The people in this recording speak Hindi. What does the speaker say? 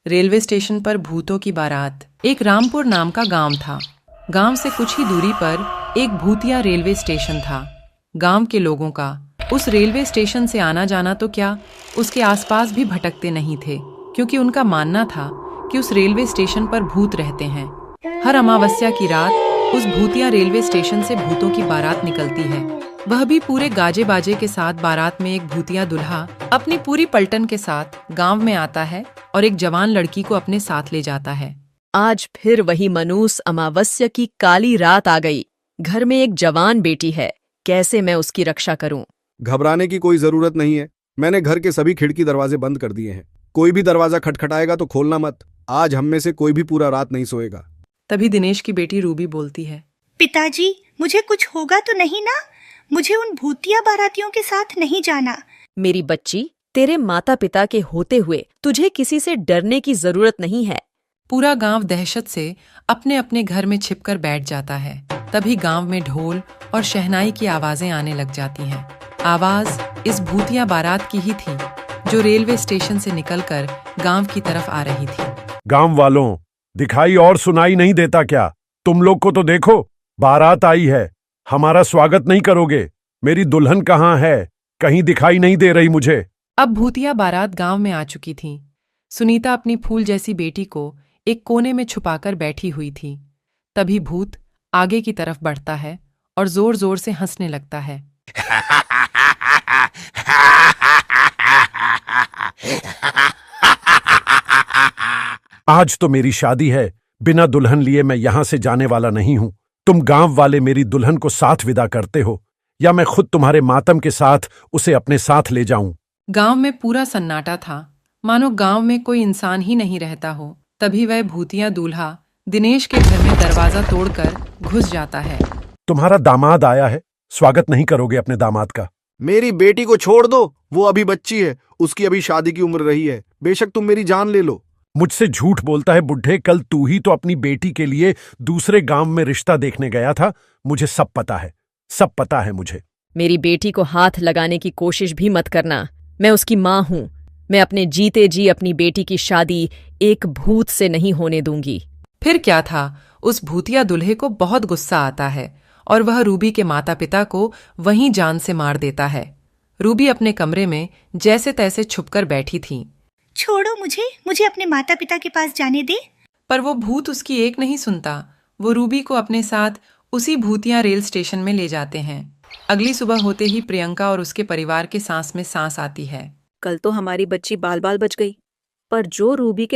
रेलवे स्टेशन पर भूतों की बारात। एक रामपुर नाम का गांव था। गांव से कुछ ही दूरी पर एक भूतिया रेलवे स्टेशन था। गांव के लोगों का उस रेलवे स्टेशन से आना जाना तो क्या, उसके आसपास भी भटकते नहीं थे, क्योंकि उनका मानना था कि उस रेलवे स्टेशन पर भूत रहते हैं। हर अमावस्या की रात उस भूतिया रेलवे स्टेशन से भूतों की बारात निकलती है, वह भी पूरे गाजे बाजे के साथ। बारात में एक भूतिया दुल्हा अपनी पूरी पलटन के साथ गांव में आता है और एक जवान लड़की को अपने साथ ले जाता है। आज फिर वही मनूस अमावस्या की काली रात आ गई। घर में एक जवान बेटी है, कैसे मैं उसकी रक्षा करूं? घबराने की कोई जरूरत नहीं है। मैंने घर के सभी खिड़की दरवाजे बंद कर दिए हैं। कोई भी दरवाजा खटखटाएगा तो खोलना मत। आज हम में से कोई भी पूरा रात नहीं सोएगा। तभी दिनेश की बेटी रूबी बोलती है, पिताजी, मुझे कुछ होगा तो नहीं ना? मुझे उन भूतिया बारातियों के साथ नहीं जाना। मेरी बच्ची, तेरे माता पिता के होते हुए तुझे किसी से डरने की जरूरत नहीं है। पूरा गांव दहशत से अपने अपने घर में छिपकर बैठ जाता है। तभी गांव में ढोल और शहनाई की आवाजें आने लग जाती हैं। आवाज इस भूतिया बारात की ही थी, जो रेलवे स्टेशन से निकलकर गांव की तरफ आ रही थी। गांव वालों, दिखाई और सुनाई नहीं देता क्या? तुम लोग को तो देखो, बारात आई है। हमारा स्वागत नहीं करोगे? मेरी दुल्हन कहाँ है? कहीं दिखाई नहीं दे रही मुझे। अब भूतिया बारात गांव में आ चुकी थी। सुनीता अपनी फूल जैसी बेटी को एक कोने में छुपाकर बैठी हुई थी। तभी भूत आगे की तरफ बढ़ता है और जोर जोर से हंसने लगता है। आज तो मेरी शादी है। बिना दुल्हन लिए मैं यहां से जाने वाला नहीं हूं। तुम गांव वाले मेरी दुल्हन को साथ विदा करते हो, या मैं खुद तुम्हारे मातम के साथ उसे अपने साथ ले जाऊं? गांव में पूरा सन्नाटा था, मानो गांव में कोई इंसान ही नहीं रहता हो। तभी वह भूतिया दूल्हा दिनेश के घर में दरवाजा तोड़कर घुस जाता है। तुम्हारा दामाद आया है, स्वागत नहीं करोगे अपने दामाद का? मेरी बेटी को छोड़ दो, वो अभी बच्ची है। उसकी अभी शादी की उम्र रही है। बेशक तुम मेरी जान ले लो। मुझसे झूठ बोलता है बुढ़े। कल तू ही तो अपनी बेटी के लिए दूसरे गांव में रिश्ता देखने गया था। मुझे सब पता है, सब पता है मुझे। मेरी बेटी को हाथ लगाने की कोशिश भी मत करना। मैं उसकी माँ हूं। मैं अपने जीते जी अपनी बेटी की शादी एक भूत से नहीं होने दूंगी। फिर क्या था, उस भूतिया दूल्हे को बहुत गुस्सा आता है और वह रूबी के माता पिता को वहीं जान से मार देता है। रूबी अपने कमरे में जैसे तैसे छुपकर बैठी थी। छोड़ो मुझे अपने माता पिता के पास जाने दे। पर वो भूत उसकी एक नहीं सुनता। वो रूबी को अपने साथ उसी भूतिया रेल स्टेशन में ले जाते हैं। अगली सुबह होते ही प्रियंका और उसके परिवार के सांस में सांस आती है। कल तो हमारी बच्ची बाल बाल बच गई, पर जो रूबी के